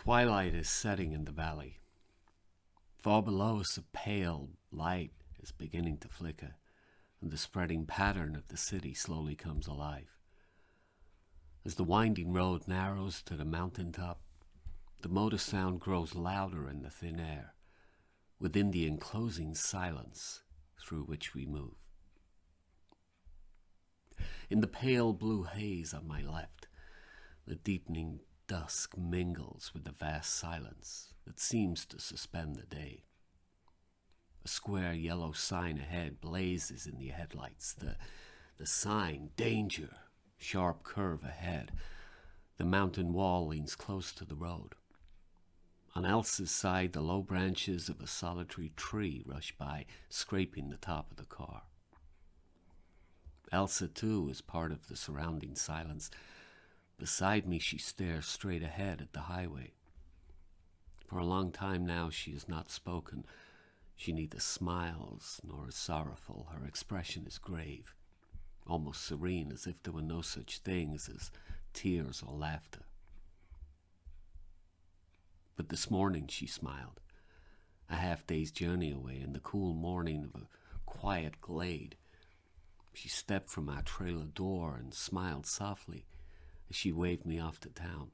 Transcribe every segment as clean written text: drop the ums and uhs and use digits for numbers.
Twilight is setting in the valley. Far below us, a pale light is beginning to flicker, and the spreading pattern of the city slowly comes alive. As the winding road narrows to the mountaintop, the motor sound grows louder in the thin air, within the enclosing silence through which we move. In the pale blue haze on my left, the deepening dusk mingles with the vast silence that seems to suspend the day. A square yellow sign ahead blazes in the headlights. The sign, danger, sharp curve ahead. The mountain wall leans close to the road. On Elsa's side, the low branches of a solitary tree rush by, scraping the top of the car. Elsa, too, is part of the surrounding silence. Beside me, she stares straight ahead at the highway. For a long time now, she has not spoken. She neither smiles nor is sorrowful. Her expression is grave, almost serene, as if there were no such things as tears or laughter. But this morning she smiled, a half-day's journey away in the cool morning of a quiet glade. She stepped from our trailer door and smiled softly as she waved me off to town.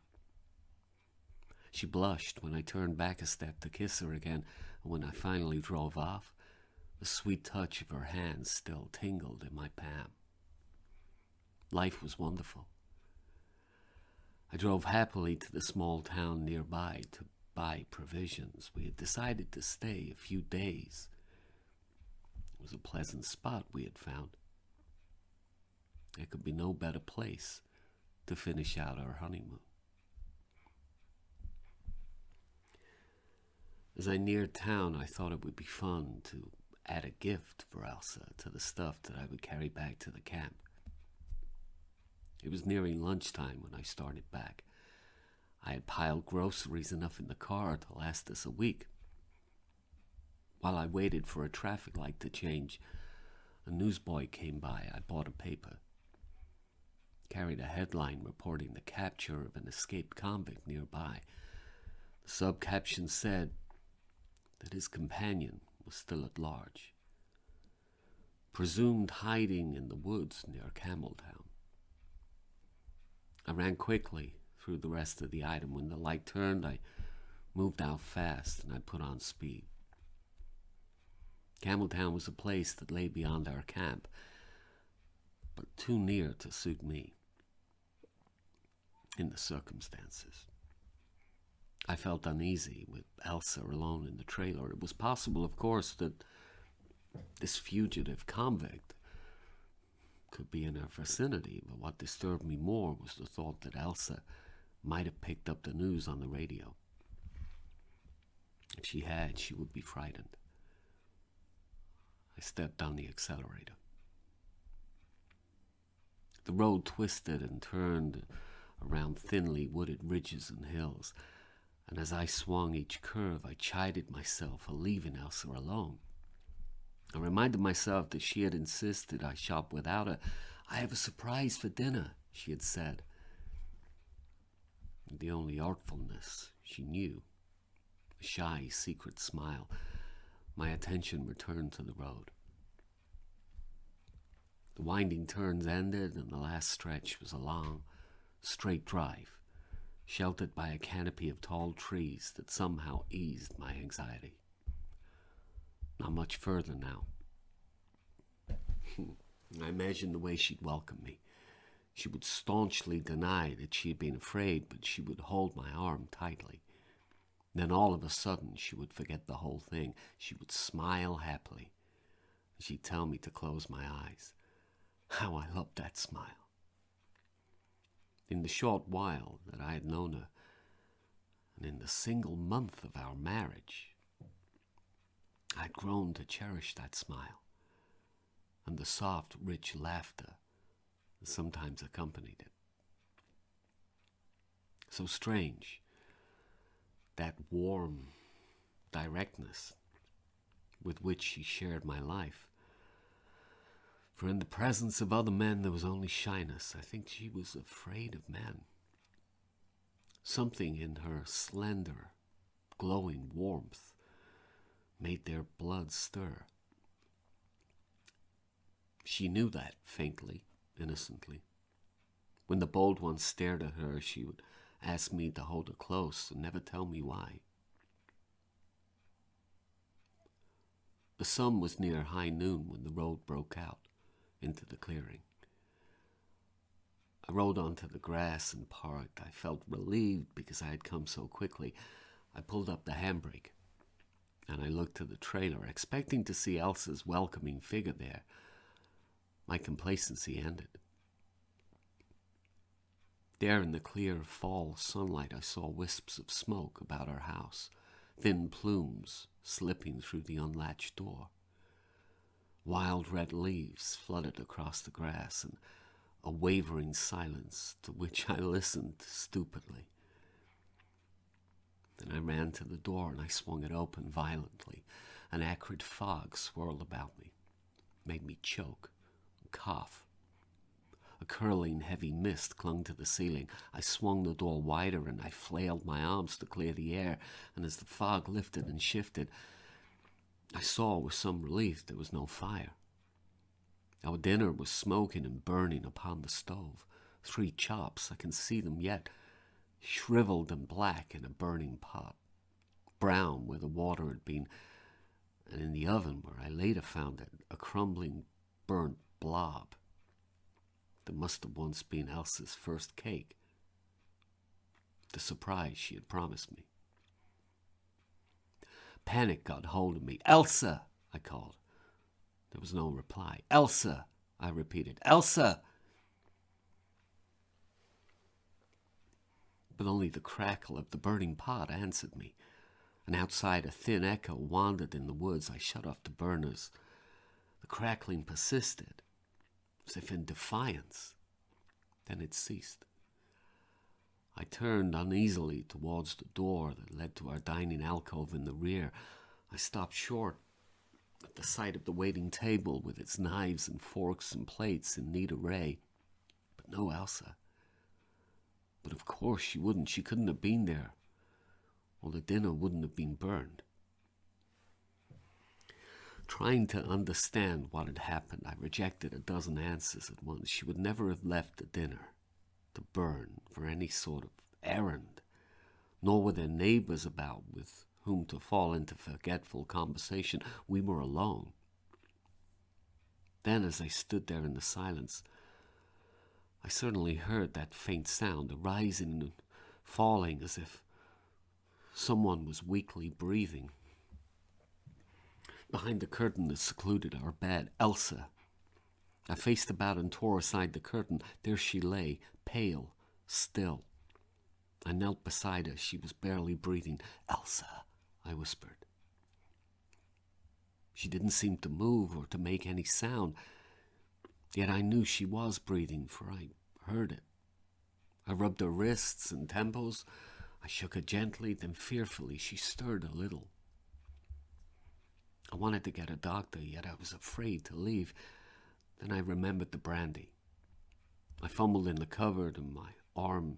She blushed when I turned back a step to kiss her again, and when I finally drove off, the sweet touch of her hand still tingled in my palm. Life was wonderful. I drove happily to the small town nearby to buy provisions. We had decided to stay a few days. It was a pleasant spot we had found. There could be no better place to finish out our honeymoon. As I neared town, I thought it would be fun to add a gift for Elsa to the stuff that I would carry back to the camp. It was nearing lunchtime when I started back. I had piled groceries enough in the car to last us a week. While I waited for a traffic light to change, a newsboy came by. I bought a paper. Carried a headline reporting the capture of an escaped convict nearby. The subcaption said that his companion was still at large, presumed hiding in the woods near Campbelltown. I ran quickly through the rest of the item. When the light turned, I moved out fast and I put on speed. Campbelltown was a place that lay beyond our camp, but too near to suit me in the circumstances. I felt uneasy with Elsa alone in the trailer. It was possible, of course, that this fugitive convict could be in our vicinity, but what disturbed me more was the thought that Elsa might have picked up the news on the radio. If she had, she would be frightened. I stepped on the accelerator. The road twisted and turned around thinly wooded ridges and hills, and as I swung each curve, I chided myself for leaving Elsa alone. I reminded myself that she had insisted I shop without her. "I have a surprise for dinner," she had said. The only artfulness she knew, a shy, secret smile. My attention returned to the road. The winding turns ended, and the last stretch was a long, straight drive, sheltered by a canopy of tall trees that somehow eased my anxiety. Not much further now. I imagined the way she'd welcome me. She would staunchly deny that she had been afraid, but she would hold my arm tightly. Then all of a sudden, she would forget the whole thing. She would smile happily. She'd tell me to close my eyes. How I loved that smile. In the short while that I had known her, and in the single month of our marriage, I'd grown to cherish that smile and the soft, rich laughter that sometimes accompanied it. So strange, that warm directness with which she shared my life. For in the presence of other men there was only shyness. I think she was afraid of men. Something in her slender, glowing warmth made their blood stir. She knew that faintly, innocently. When the bold one stared at her, she would ask me to hold her close and never tell me why. The sun was near high noon when the road broke out into the clearing. I rode onto the grass and parked. I felt relieved because I had come so quickly. I pulled up the handbrake, and I looked to the trailer, expecting to see Elsa's welcoming figure there. My complacency ended. There in the clear fall sunlight, I saw wisps of smoke about our house, thin plumes slipping through the unlatched door. Wild red leaves fluttered across the grass, and a wavering silence to which I listened stupidly. Then I ran to the door and I swung it open violently. An acrid fog swirled about me, made me choke and cough. A curling, heavy mist clung to the ceiling. I swung the door wider and I flailed my arms to clear the air, and as the fog lifted and shifted, I saw with some relief there was no fire. Our dinner was smoking and burning upon the stove. 3 chops, I can see them yet, shriveled and black in a burning pot, brown where the water had been, and in the oven where I later found it, a crumbling, burnt blob that must have once been Elsa's first cake, the surprise she had promised me. Panic got hold of me. "Elsa!" I called. There was no reply. "Elsa!" I repeated. "Elsa!" But only the crackle of the burning pot answered me, and outside a thin echo wandered in the woods. I shut off the burners. The crackling persisted, as if in defiance. Then it ceased. I turned uneasily towards the door that led to our dining alcove in the rear. I stopped short at the sight of the waiting table with its knives and forks and plates in neat array. But no Elsa. But of course she wouldn't. She couldn't have been there, or the dinner wouldn't have been burned. Trying to understand what had happened, I rejected a dozen answers at once. She would never have left the dinner to burn for any sort of errand, nor were there neighbors about with whom to fall into forgetful conversation. We were alone. Then, as I stood there in the silence, I suddenly heard that faint sound, arising and falling as if someone was weakly breathing. Behind the curtain that secluded our bed, Elsa. I faced about and tore aside the curtain. There she lay, pale, still. I knelt beside her. She was barely breathing. "Elsa," I whispered. She didn't seem to move or to make any sound, yet I knew she was breathing, for I heard it. I rubbed her wrists and temples. I shook her gently, then fearfully she stirred a little. I wanted to get a doctor, yet I was afraid to leave. Then I remembered the brandy. I fumbled in the cupboard and my arm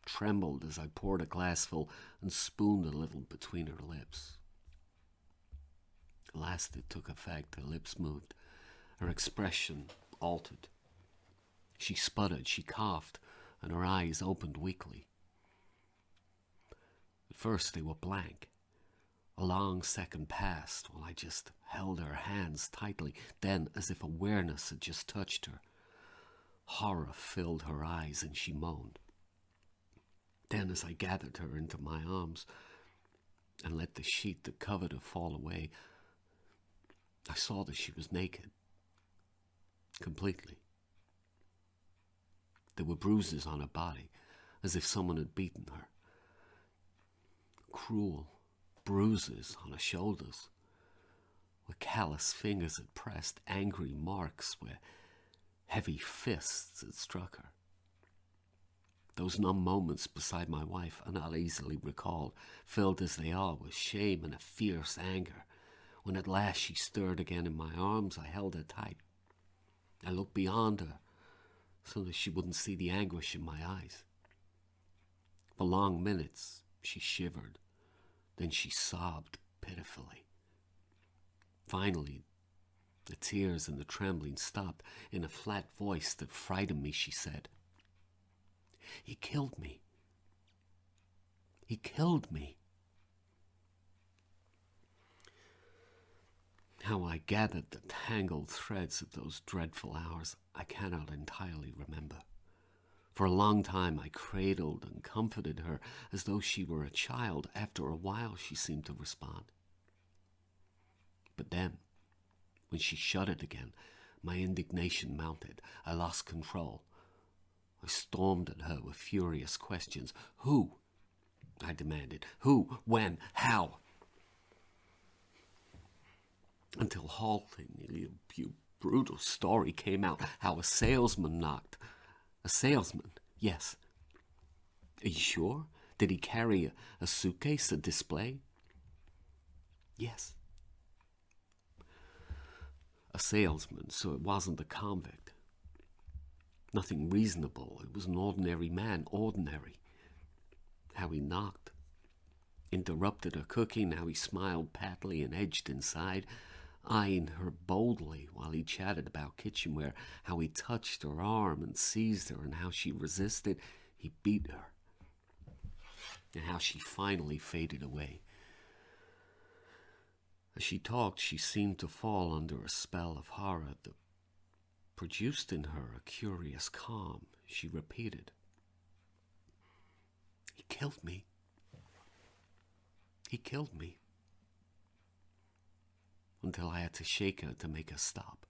trembled as I poured a glassful and spooned a little between her lips. At last it took effect. Her lips moved. Her expression altered. She sputtered, she coughed, and her eyes opened weakly. At first they were blank. A long second passed while I just held her hands tightly. Then, as if awareness had just touched her, horror filled her eyes and she moaned. Then, as I gathered her into my arms and let the sheet that covered her fall away, I saw that she was naked. Completely. There were bruises on her body, as if someone had beaten her. Cruel bruises on her shoulders, where callous fingers had pressed, angry marks where heavy fists had struck her. Those numb moments beside my wife are not easily recalled, filled as they are with shame and a fierce anger. When at last she stirred again in my arms, I held her tight. I looked beyond her so that she wouldn't see the anguish in my eyes. For long minutes she shivered, then she sobbed pitifully. Finally, the tears and the trembling stopped. In a flat voice that frightened me, she said, "He killed me. He killed me." How I gathered the tangled threads of those dreadful hours, I cannot entirely remember. For a long time I cradled and comforted her as though she were a child. After a while she seemed to respond. But then, when she shuddered again, my indignation mounted. I lost control. I stormed at her with furious questions. "Who?" I demanded. "Who? When? How?" Until haltingly a brutal story came out, how a salesman knocked. A salesman? Yes. Are you sure? Did he carry a suitcase, a display? Yes. A salesman, so it wasn't a convict. Nothing reasonable. It was an ordinary man, ordinary. How he knocked. Interrupted her cooking, how he smiled patly and edged inside, eyeing her boldly while he chatted about kitchenware, how he touched her arm and seized her, and how she resisted. He beat her, and how she finally faded away. As she talked, she seemed to fall under a spell of horror that produced in her a curious calm. She repeated, "He killed me. He killed me," until I had to shake her to make her stop.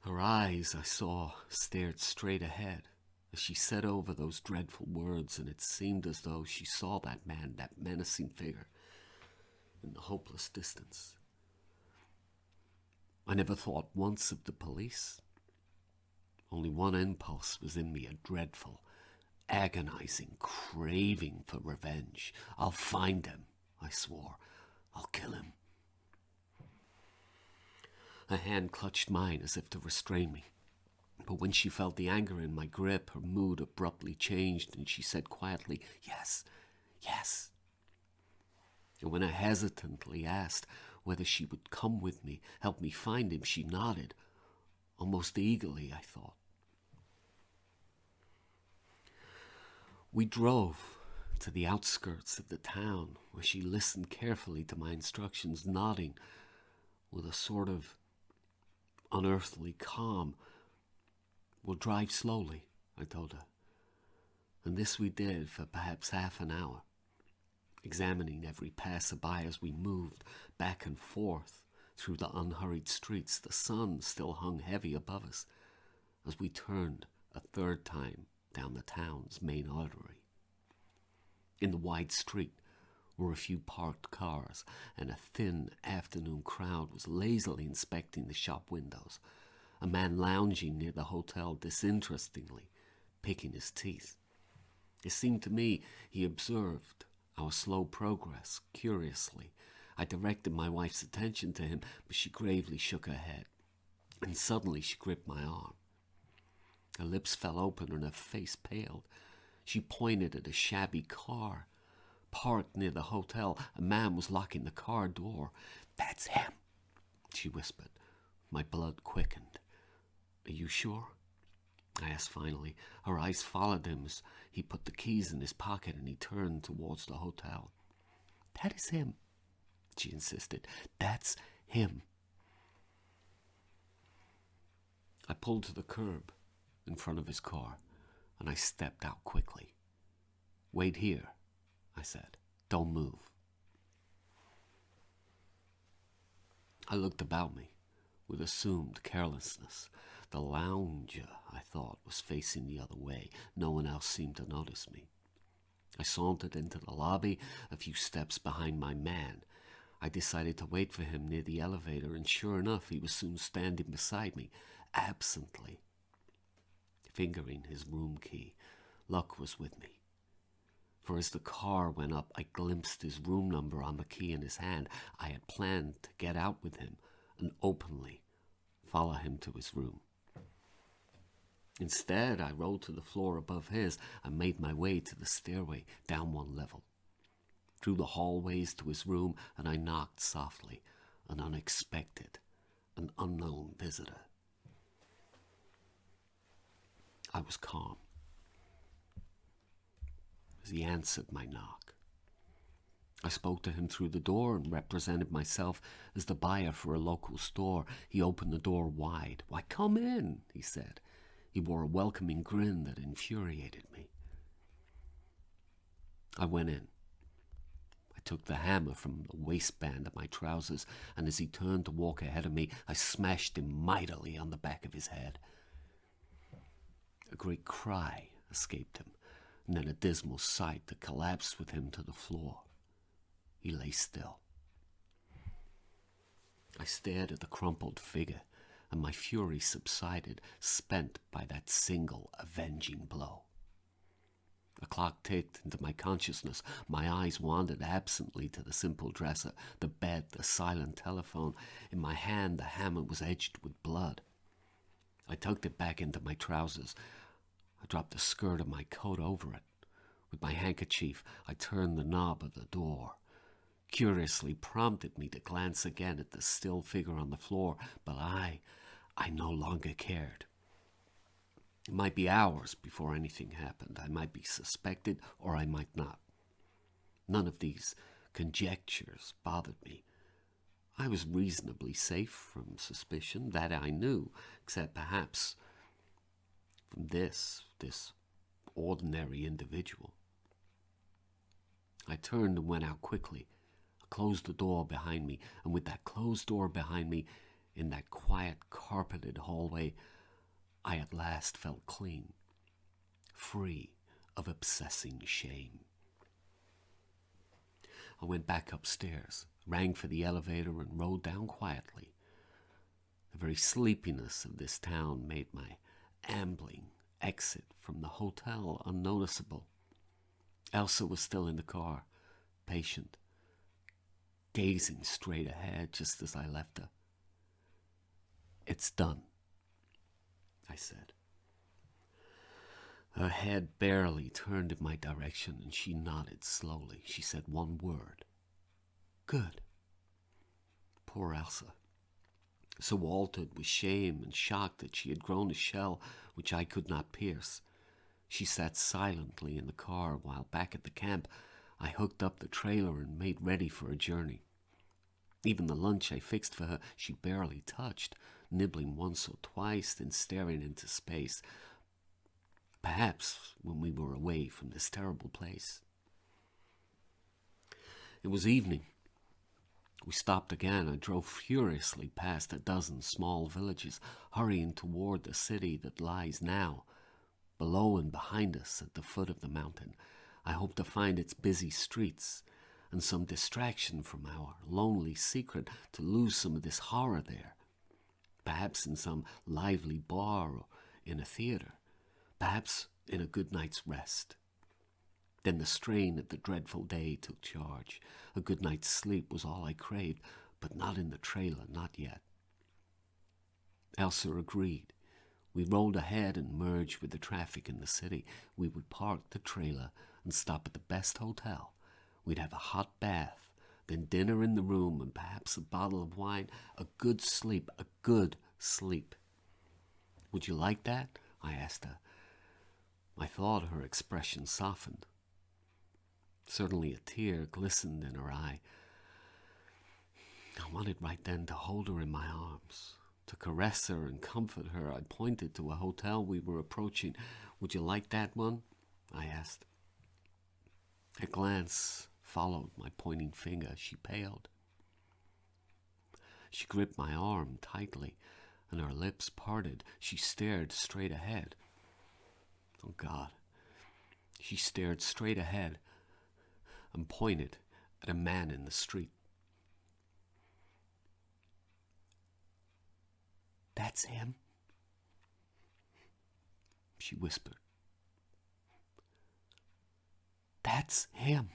Her eyes, I saw, stared straight ahead as she said over those dreadful words, and it seemed as though she saw that man, that menacing figure, in the hopeless distance. I never thought once of the police. Only one impulse was in me, a dreadful, agonizing craving for revenge. "I'll find him," I swore. "I'll kill him." Her hand clutched mine as if to restrain me. But when she felt the anger in my grip, her mood abruptly changed, and she said quietly, "Yes, yes." And when I hesitantly asked whether she would come with me, help me find him, she nodded, almost eagerly, I thought. We drove to the outskirts of the town, where she listened carefully to my instructions, nodding with a sort of unearthly calm. "We'll drive slowly," I told her. And this we did for perhaps half an hour, examining every passerby as we moved back and forth through the unhurried streets. The sun still hung heavy above us as we turned a third time down the town's main artery. In the wide street were a few parked cars, and a thin afternoon crowd was lazily inspecting the shop windows. A man lounging near the hotel disinterestedly, picking his teeth. It seemed to me he observed our slow progress curiously. I directed my wife's attention to him, but she gravely shook her head. And suddenly she gripped my arm. Her lips fell open and her face paled. She pointed at a shabby car parked near the hotel. A man was locking the car door. "That's him," she whispered. My blood quickened. "Are you sure?" I asked finally. Her eyes followed him as he put the keys in his pocket and he turned towards the hotel. "That is him," she insisted. "That's him." I pulled to the curb in front of his car and I stepped out quickly. "Wait here," I said. "Don't move." I looked about me with assumed carelessness. The lounger, I thought, was facing the other way. No one else seemed to notice me. I sauntered into the lobby, a few steps behind my man. I decided to wait for him near the elevator, and sure enough, he was soon standing beside me, absently, fingering his room key. Luck was with me, for as the car went up, I glimpsed his room number on the key in his hand. I had planned to get out with him and openly follow him to his room. Instead, I rolled to the floor above his and made my way to the stairway down one level, through the hallways to his room, and I knocked softly, an unexpected, an unknown visitor. I was calm as he answered my knock. I spoke to him through the door and represented myself as the buyer for a local store. He opened the door wide. "Why, come in," he said. He wore a welcoming grin that infuriated me. I went in. I took the hammer from the waistband of my trousers, and as he turned to walk ahead of me, I smashed him mightily on the back of his head. A great cry escaped him, and then a dismal sight that collapsed with him to the floor. He lay still. I stared at the crumpled figure, and my fury subsided, spent by that single avenging blow. A clock ticked into my consciousness. My eyes wandered absently to the simple dresser, the bed, the silent telephone. In my hand, the hammer was edged with blood. I tucked it back into my trousers. I dropped the skirt of my coat over it. With my handkerchief, I turned the knob of the door. Curiously prompted me to glance again at the still figure on the floor, but I no longer cared. It might be hours before anything happened. I might be suspected, or I might not. None of these conjectures bothered me. I was reasonably safe from suspicion, that I knew, except perhaps from this ordinary individual. I turned and went out quickly. I closed the door behind me, and with that closed door behind me, in that quiet, carpeted hallway, I at last felt clean, free of obsessing shame. I went back upstairs, rang for the elevator, and rode down quietly. The very sleepiness of this town made my ambling exit from the hotel unnoticeable. Elsa was still in the car, patient, gazing straight ahead just as I left her. "It's done," I said. Her head barely turned in my direction, and she nodded slowly. She said one word: "Good." Poor Elsa, so altered with shame and shock that she had grown a shell which I could not pierce. She sat silently in the car while back at the camp I hooked up the trailer and made ready for a journey. Even the lunch I fixed for her she barely touched, nibbling once or twice, then staring into space. Perhaps when we were away from this terrible place. It was evening. We stopped again. I drove furiously past a dozen small villages, hurrying toward the city that lies now below and behind us at the foot of the mountain. I hoped to find its busy streets and some distraction from our lonely secret, to lose some of this horror there. Perhaps in some lively bar or in a theater. Perhaps in a good night's rest. Then the strain of the dreadful day took charge. A good night's sleep was all I craved, but not in the trailer, not yet. Elsa agreed. We rolled ahead and merged with the traffic in the city. We would park the trailer and stop at the best hotel. We'd have a hot bath, then dinner in the room, and perhaps a bottle of wine. A good sleep, a good sleep. "Would you like that?" I asked her. I thought her expression softened. Certainly a tear glistened in her eye. I wanted right then to hold her in my arms, to caress her and comfort her. I pointed to a hotel we were approaching. "Would you like that one?" I asked. Her glance followed my pointing finger. She paled. She gripped my arm tightly, and her lips parted. She stared straight ahead. Oh, God. She stared straight ahead and pointed at a man in the street. "That's him," she whispered. "That's him."